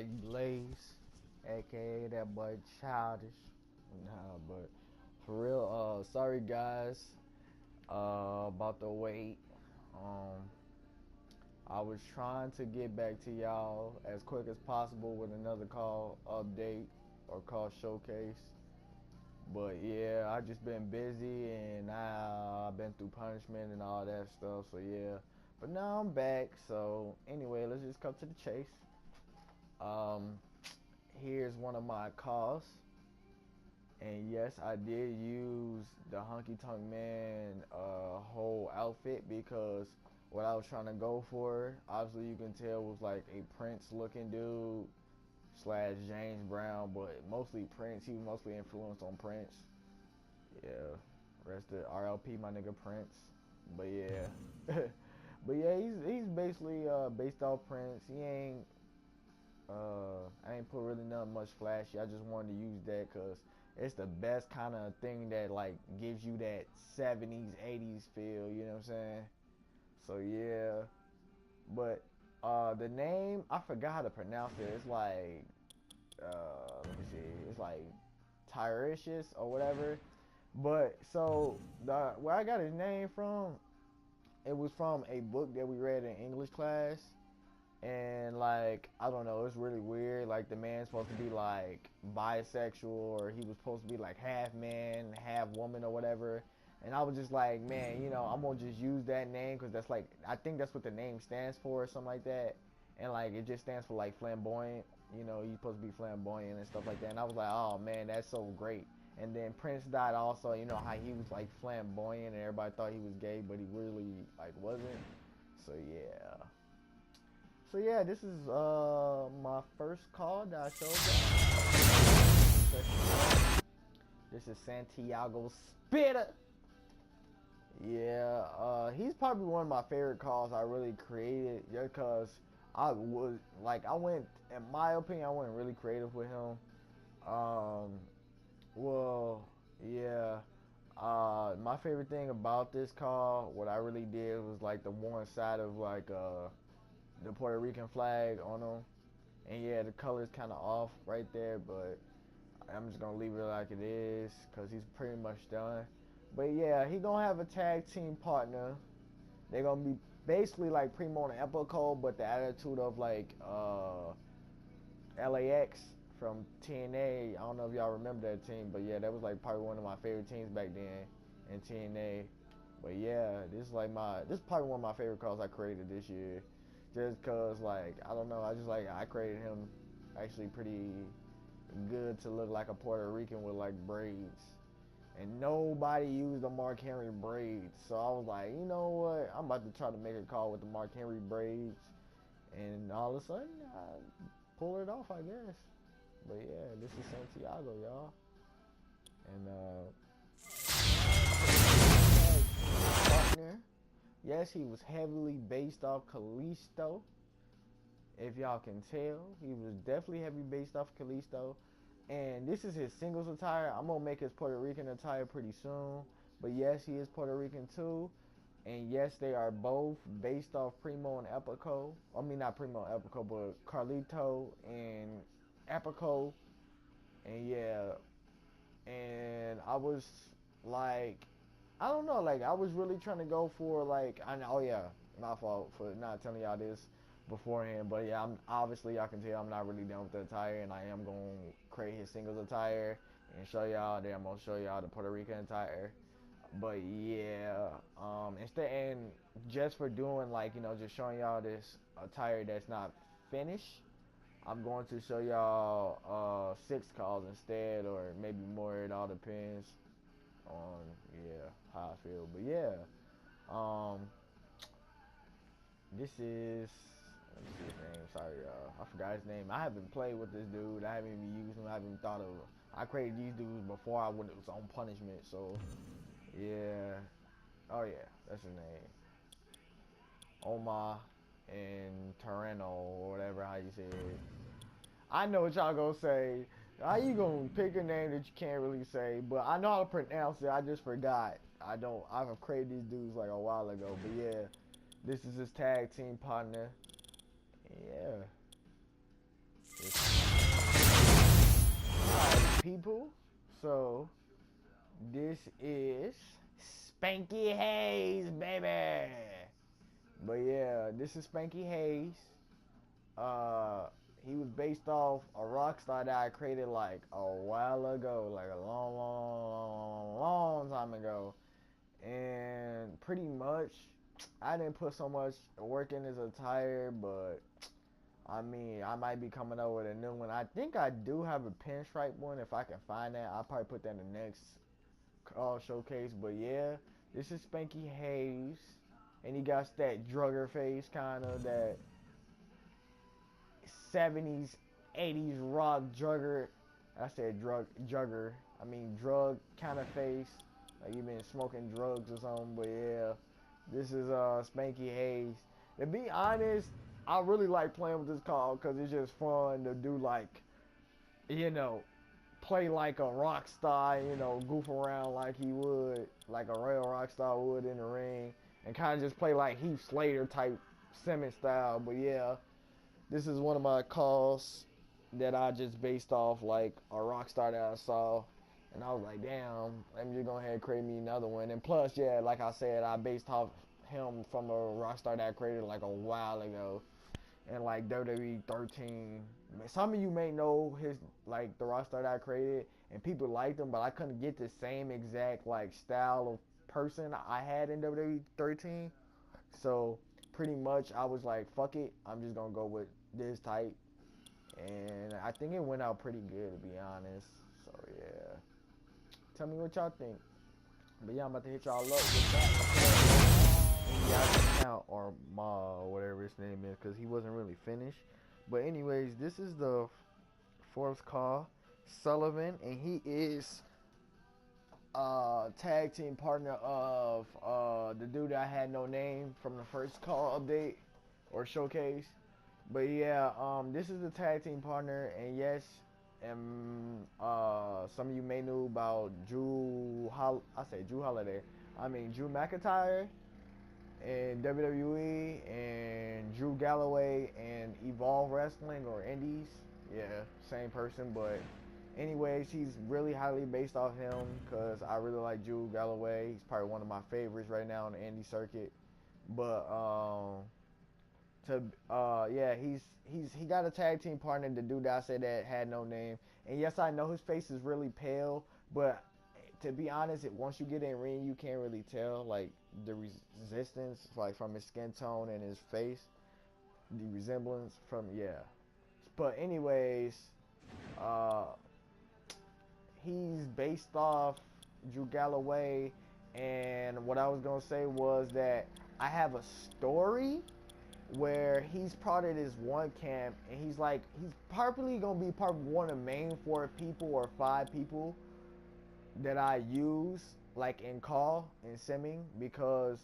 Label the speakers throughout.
Speaker 1: Mike Blaze, aka that boy Childish. Nah, but for real, sorry guys, about the wait. Um, I was trying to get back to y'all as quick as possible with another call update or Caw Showcase. But yeah, I just been busy and I've been through punishment and all that stuff. So yeah, but now I'm back. So anyway, let's just cut to the chase. Um, Here's one of my calls. And yes, I did use the Honky Tonk Man whole outfit because what I was trying to go for, obviously you can tell, was like a Prince looking dude slash James Brown, but mostly Prince. He was mostly influenced on Prince. Yeah, rest of RLP, my nigga Prince. But yeah, but yeah, he's basically based off Prince. He ain't I ain't put really nothing much flashy. I just wanted to use that because it's the best kind of thing that like gives you that 70s, 80s feel, you know what I'm saying? So yeah, but the name, I forgot how to pronounce it. It's like, let me see, it's like Tiresias or whatever. But so where I got his name from, it was from a book that we read in English class. And like, I don't know, it's really weird. Like, the man's supposed to be like bisexual, or he was supposed to be like half man, half woman, or whatever. And I was just like, man, I'm gonna just use that name because that's like, I think that's what the name stands for, or something like that. And like, it just stands for like flamboyant. You're supposed to be flamboyant and stuff like that. And I was like, oh man, that's so great. And then Prince died also. You know how he was like flamboyant and everybody thought he was gay, but he really like wasn't. So yeah. So yeah, this is my first call that I showed you. This is Santiago Spitter. Yeah, he's probably one of my favorite calls I really created just because I went, in my opinion, I went really creative with him. Um, well, yeah. My favorite thing about this call, what I really did was like the one side of like the Puerto Rican flag on them. And yeah, the color's kind of off right there, but I'm just gonna leave it like it is because he's pretty much done. But yeah, he gonna have a tag team partner. They're gonna be basically like Primo and Epico, but the attitude of like LAX from TNA. I don't know if y'all remember that team, but yeah, that was like probably one of my favorite teams back then in TNA. But yeah, this is probably one of my favorite calls I created this year. Just cause like, I don't know, I created him actually pretty good to look like a Puerto Rican with like braids. And nobody used the Mark Henry braids. So I was like, you know what? I'm about to try to make a call with the Mark Henry braids. And all of a sudden, I pull it off, I guess. But yeah, this is Santiago, y'all. And partner. Yes, he was heavily based off Kalisto. If y'all can tell, he was definitely heavily based off Kalisto. And this is his singles attire. I'm gonna make his Puerto Rican attire pretty soon. But yes, he is Puerto Rican too. And yes, they are both based off Primo and Epico. I mean, not Primo and Epico, but Carlito and Epico. And yeah, and I was like, I don't know, like I was really trying to go for like, oh yeah, my fault for not telling y'all this beforehand, but yeah, I'm obviously y'all can tell I'm not really done with the attire, and I am gonna create his singles attire and show y'all. Then I'm gonna show y'all the Puerto Rican attire. But yeah, instead, and just for doing like, just showing y'all this attire that's not finished, I'm going to show y'all 6 calls instead, or maybe more. It all depends on, yeah, how I feel. But yeah, this is, let me see his name. Sorry, y'all, I forgot his name. I haven't played with this dude. I haven't even used him. I haven't even thought of him. I created these dudes before I was on punishment. So yeah, oh yeah, that's his name. Omar and Torano, or whatever how you say it. I know what y'all gonna say. How you gonna pick a name that you can't really say? But I know how to pronounce it. I just forgot. I've created these dudes like a while ago. But yeah, this is his tag team partner. Yeah. Alright, people. So this is Spanky Hayes, baby. But yeah, this is Spanky Hayes. He was based off a rock star that I created like a while ago, like a long time ago. And pretty much, I didn't put so much work in his attire, but I mean, I might be coming up with a new one. I think I do have a pinstripe one. If I can find that, I'll probably put that in the next Caw Showcase. But yeah, this is Spanky Hayes, and he got that drugger face, kind of that 70s, 80s rock drugger. I said drugger. I mean drug kind of face, like you been smoking drugs or something. But yeah, this is Spanky Hayes. To be honest, I really like playing with this call because it's just fun to do, like, you know, play like a rock star, you know, goof around like he would, like a real rock star would in the ring, and kind of just play like Heath Slater type Simmons style. But yeah, this is one of my calls that I just based off like a rock star that I saw, and I was like, damn, let me just go ahead and create me another one. And plus, yeah, like I said, I based off him from a rock star that I created like a while ago, and like WWE 13. Some of you may know his, like, the rock star that I created, and people liked him, but I couldn't get the same exact like style of person I had in WWE 13. So pretty much I was like, fuck it, I'm just gonna go with this type, and I think it went out pretty good, to be honest. So yeah, tell me what y'all think. But yeah, I'm about to hit y'all up with that. Account, or Ma, whatever his name is, because he wasn't really finished. But anyways, this is the fourth call, Sullivan, and he is tag team partner of the dude that I had no name from the first call update or showcase. But yeah, this is the tag team partner, and yes, and some of you may know about Drew Holiday. I mean Drew McIntyre in WWE, and Drew Galloway and Evolve Wrestling or Indies. Yeah, same person, but anyways, he's really highly based off him because I really like Drew Galloway. He's probably one of my favorites right now on the indie circuit. But yeah, he got a tag team partner, the dude that I said that had no name. And yes, I know his face is really pale, but to be honest, once you get in ring, you can't really tell like the resistance, like from his skin tone and his face, the resemblance from, yeah. But anyways, he's based off Drew Galloway, and what I was gonna say was that I have a story where he's part of this one camp, and he's probably gonna be part of one of the main 4 people or 5 people that I use like in call and simming, because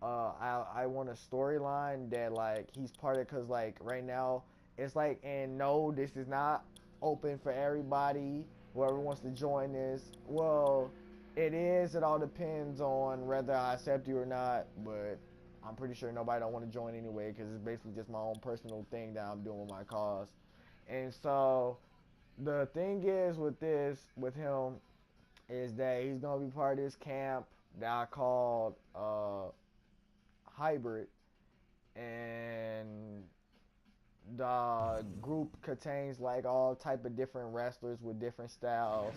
Speaker 1: I want a storyline that like he's part of, because like right now it's like, and no, this is not open for everybody, whoever wants to join this. Well, it is, it all depends on whether I accept you or not, but I'm pretty sure nobody don't want to join anyway, because it's basically just my own personal thing that I'm doing with my cause. And so the thing is with him is that he's gonna be part of this camp that I called Hybrid, and the group contains like all type of different wrestlers with different styles,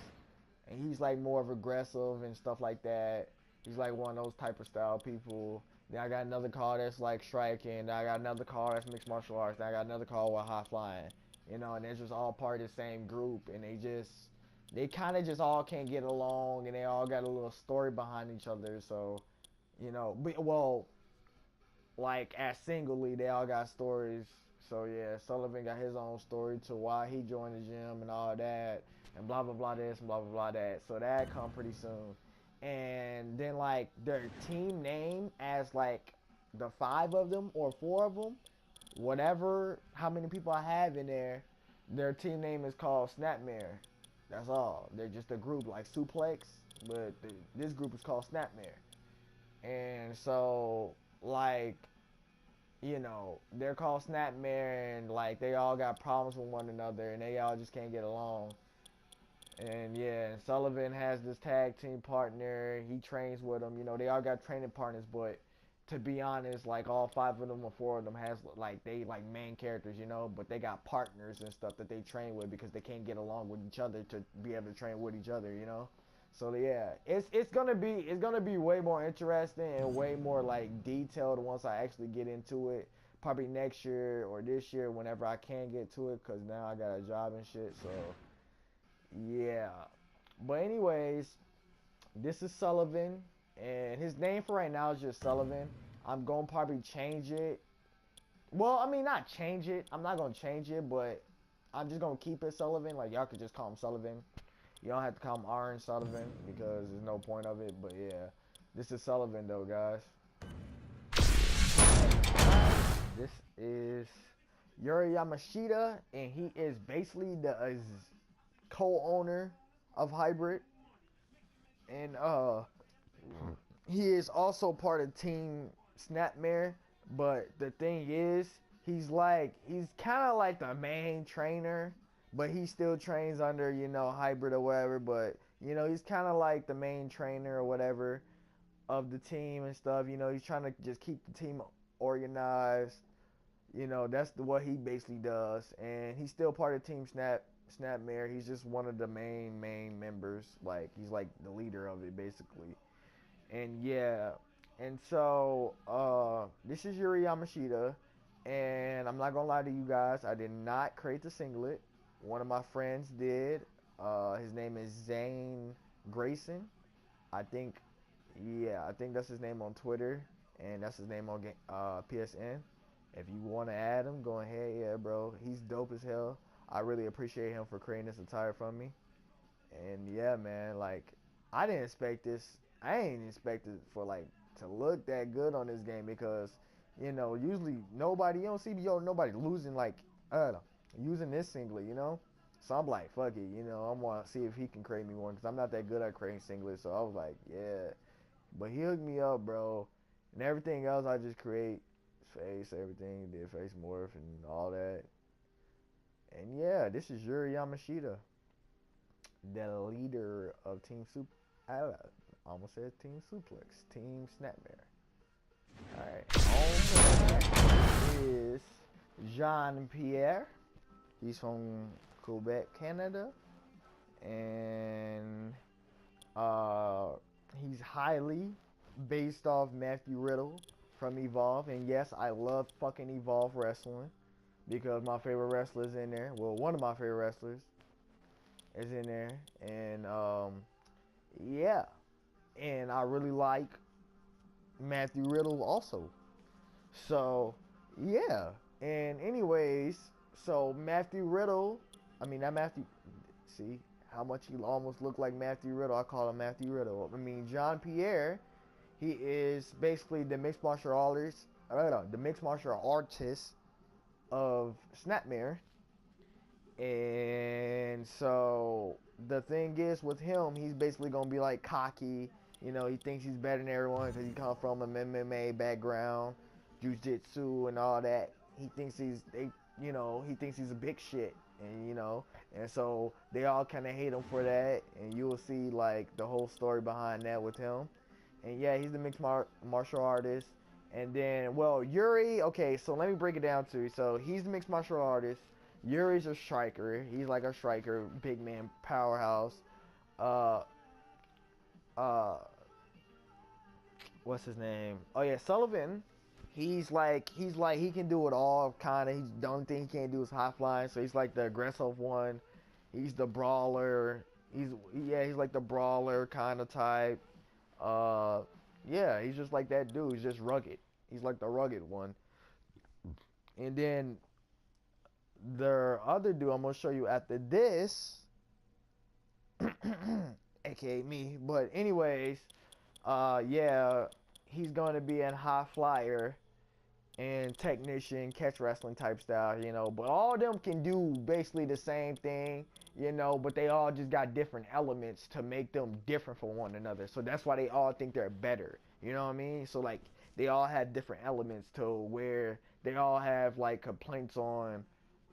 Speaker 1: and he's like more of aggressive and stuff like that. He's like one of those type of style people. Then I got another call that's like striking. Then I got another call that's mixed martial arts. Then I got another call with high flying. You know, and they're just all part of the same group, and they kind of just all can't get along, and they all got a little story behind each other. So, you know, well, like as singly, they all got stories. So yeah, Sullivan got his own story to why he joined the gym and all that, and blah blah blah this and blah blah blah that. So that come pretty soon. And then like their team name, as like the 5 of them or 4 of them, whatever, how many people I have in there, their team name is called Snapmare. That's all. They're just a group like Suplex, but this group is called Snapmare. And so like you know, they're called Snapmare, and like they all got problems with one another, and they all just can't get along. And yeah, Sullivan has this tag team partner. He trains with them. You know, they all got training partners, but to be honest, like all five of them or four of them has like they like main characters, you know, but they got partners and stuff that they train with because they can't get along with each other to be able to train with each other, you know. So yeah, it's gonna be way more interesting and way more like detailed once I actually get into it. Probably next year or this year, whenever I can get to it, cause now I got a job and shit. So yeah. But anyways, this is Sullivan, and his name for right now is just Sullivan. I'm gonna probably change it. Well, I mean, not change it. I'm not gonna change it, but I'm just gonna keep it Sullivan. Like y'all could just call him Sullivan. You don't have to call him Orange Sullivan because there's no point of it. But yeah, this is Sullivan though, guys. This is Yuri Yamashita, and he is basically the co-owner of Hybrid, and he is also part of Team Snapmare. But the thing is, he's kind of like the main trainer, but he still trains under Hybrid or whatever. But he's kind of like the main trainer or whatever of the team and stuff. He's trying to just keep the team organized. That's what he basically does, and he's still part of Team Snapmare. He's just one of the main members. Like he's like the leader of it basically. And yeah, and so this is Yuri Yamashita, and I'm not gonna lie to you guys, I did not create the singlet. One of my friends did. His name is Zane Grayson. I think, yeah, I think that's his name on Twitter, and that's his name on PSN. If you want to add him, go ahead, yeah, bro. He's dope as hell. I really appreciate him for creating this attire for me. And yeah, man, like I didn't expect this. I ain't expected for like to look that good on this game because usually nobody, you don't see nobody losing like using this singlet. So I'm like, fuck it, I'm gonna see if he can create me one because I'm not that good at creating singlets. So I was like, yeah, but he hooked me up, bro, and everything else I just create face, everything, did face morph and all that. And yeah, this is Yuri Yamashita, the leader of Team I almost said Team Suplex, Team Snapmare. Alright, on to is Pierre. He's from Quebec, Canada, and he's highly based off Matthew Riddle from Evolve. And yes, I love fucking Evolve wrestling because my favorite wrestler is in there. Well, one of my favorite wrestlers is in there, and yeah, and I really like Matthew Riddle also. So yeah, and anyways, so Matthew Riddle, I mean not Matthew. See how much he almost looked like Matthew Riddle. I call him Matthew Riddle. I mean Pierre. He is basically the mixed martial artist. The mixed martial artist of Snapmare. And so the thing is with him, he's basically gonna be like cocky. He thinks he's better than everyone because he comes from an MMA background, jiu-jitsu and all that. He thinks he thinks he's a big shit, and so they all kind of hate him for that. And you will see like the whole story behind that with him. And yeah, he's the mixed martial artist. And then, well, Yuri, okay, so let me break it down to you. So he's the mixed martial artist. Yuri's a striker. He's like a striker, big man, powerhouse. What's his name? Oh yeah, Sullivan. He can do it all, kind of. The only thing he can't do is high flying. So he's like the aggressive one. He's the brawler. He's like the brawler kind of type. Yeah, he's just like that dude. He's just rugged. He's like the rugged one. And then the other dude I'm gonna show you after this, aka me. But anyways, yeah, he's gonna be in high flyer and technician, catch wrestling type style, But all of them can do basically the same thing, but they all just got different elements to make them different from one another. So that's why they all think they're better. You know what I mean? So like they all had different elements to where they all have like complaints on,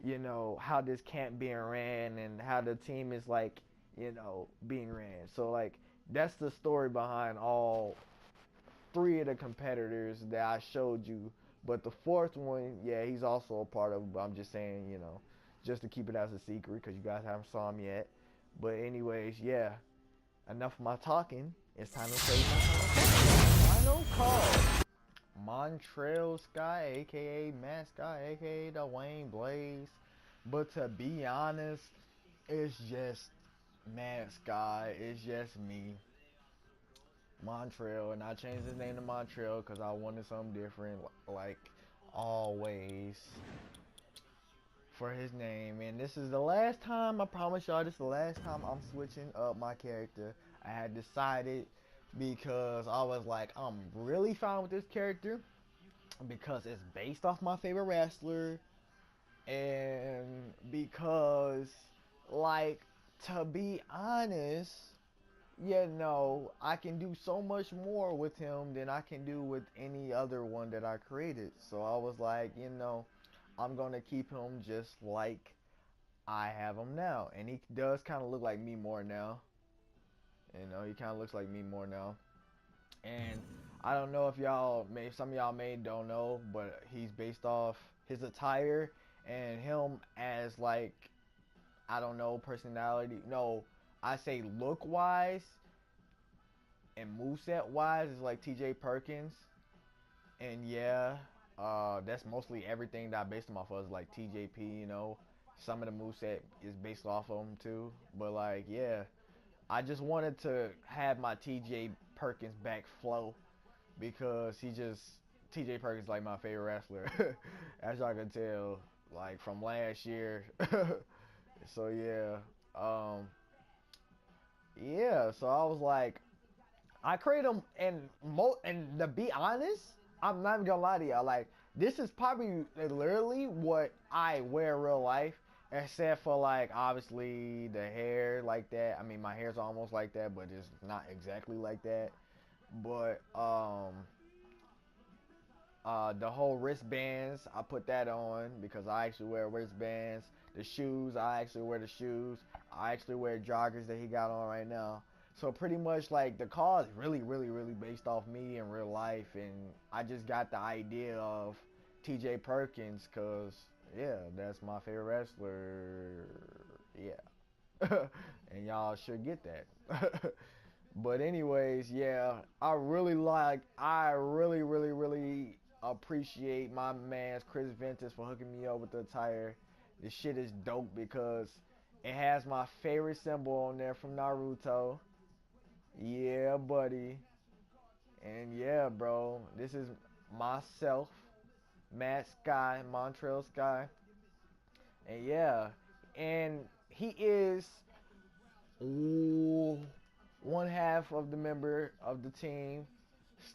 Speaker 1: you know, how this camp being ran and how the team is like, you know, being ran. So like that's the story behind all three of the competitors that I showed you. But the fourth one, yeah, he's also a part of it. But I'm just saying, you know, just to keep it as a secret because you guys haven't saw him yet. But anyways, yeah, enough of my talking. It's time to say my final call. Montreal Sky, aka Matt Sky, aka the Wayne Blaze. But to be honest, it's just Matt Sky. It's just me. Montreal, and I changed his name to Montreal because I wanted something different, like always, for his name. And this is the last time, I promise y'all, this is the last time I'm switching up my character. I had decided because I was like, I'm really fine with this character because it's based off my favorite wrestler, and because, like, to be honest, you know, I can do so much more with him than I can do with any other one that I created. So I was like, you know, I'm gonna keep him just like I have him now. And he does kind of look like me more now. You know, he kind of looks like me more now. And I don't know if y'all may, some of y'all may don't know, but he's based off his attire and him as like, I don't know, personality. No, I say look wise and moveset wise is like TJ Perkins. And yeah, that's mostly everything that I based him off of is like TJP, you know. Some of the moveset is based off of him too. But like, yeah, I just wanted to have my TJ Perkins back flow because TJ Perkins is like my favorite wrestler. As y'all can tell, like from last year. So yeah, yeah. So I was like, I created them, and to be honest, I'm not even gonna lie to y'all. Like, this is probably literally what I wear in real life, except for like obviously the hair like that. I mean, my hair's almost like that, but it's not exactly like that. But the whole wristbands, I put that on because I actually wear wristbands. The shoes, I actually wear the shoes. I actually wear joggers that he got on right now. So pretty much like the CAW is really, really, really based off me in real life, and I just got the idea of TJ Perkins because yeah, that's my favorite wrestler. Yeah, and y'all should get that. But anyways, yeah, I really, really, really appreciate my man's Chris Ventus for hooking me up with the attire. This shit is dope because it has my favorite symbol on there from Naruto. Yeah, buddy. And yeah, bro, this is myself, Matt Sky, Montreal Sky. And yeah, and he is one half of the member of the team,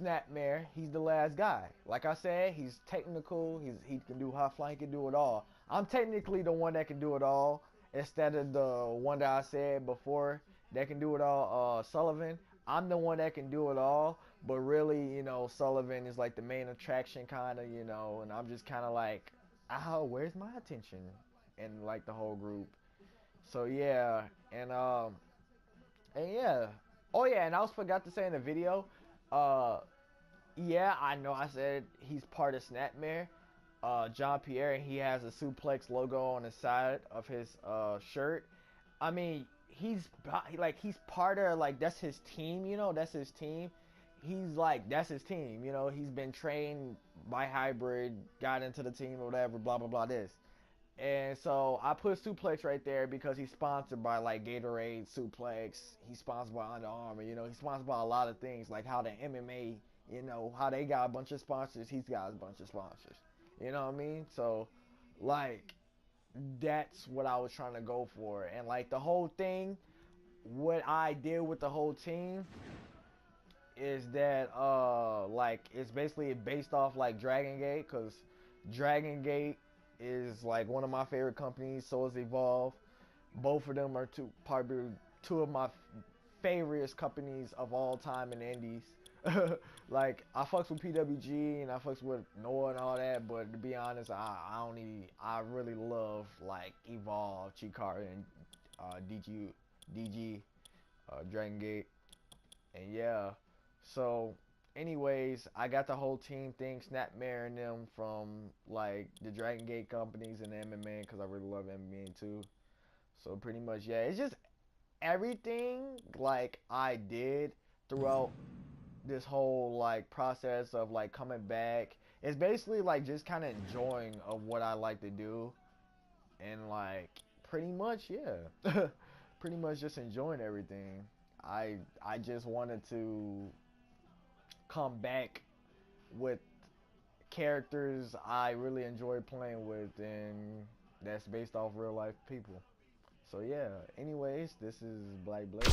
Speaker 1: Snapmare. He's the last guy. Like I said, he's technical. He can do high flying. He can do it all. I'm technically the one that can do it all instead of the one that I said before that can do it all. Sullivan. I'm the one that can do it all. But really, you know, Sullivan is like the main attraction, kind of, you know, and I'm just kind of like, oh, where's my attention? And like the whole group. So yeah, and yeah. Oh yeah, and I also forgot to say in the video, uh, yeah, I know I said he's part of Snapmare. John Pierre, he has a suplex logo on the side of his shirt. I mean, he's part of, like, that's his team, you know, that's his team. He's like, that's his team, you know, he's been trained by Hybrid, got into the team or whatever, blah blah blah this. And so I put Suplex right there because he's sponsored by like Gatorade, Suplex. He's sponsored by Under Armour. You know, he's sponsored by a lot of things, like how the MMA, you know, how they got a bunch of sponsors. He's got a bunch of sponsors. You know what I mean? So, like, that's what I was trying to go for. And like the whole thing, what I did with the whole team is that like it's basically based off like Dragon Gate, because Dragon Gate is like one of my favorite companies. So is Evolve. Both of them are probably two of my favorite companies of all time in the indies. Like I fucks with PWG and I fucks with Noah and all that, but to be honest, I really love like Evolve, Chikara, and DG, Dragon Gate, and yeah. So, anyways, I got the whole team thing, Snapmare and them from like the Dragon Gate companies and the MMA because I really love MMA too. So pretty much, yeah, it's just everything like I did throughout this whole like process of like coming back. It's basically like just kind of enjoying of what I like to do, and like pretty much, yeah, pretty much just enjoying everything. I just wanted to come back with characters I really enjoy playing with, and that's based off real life people. So yeah. Anyways, this is Black Blade.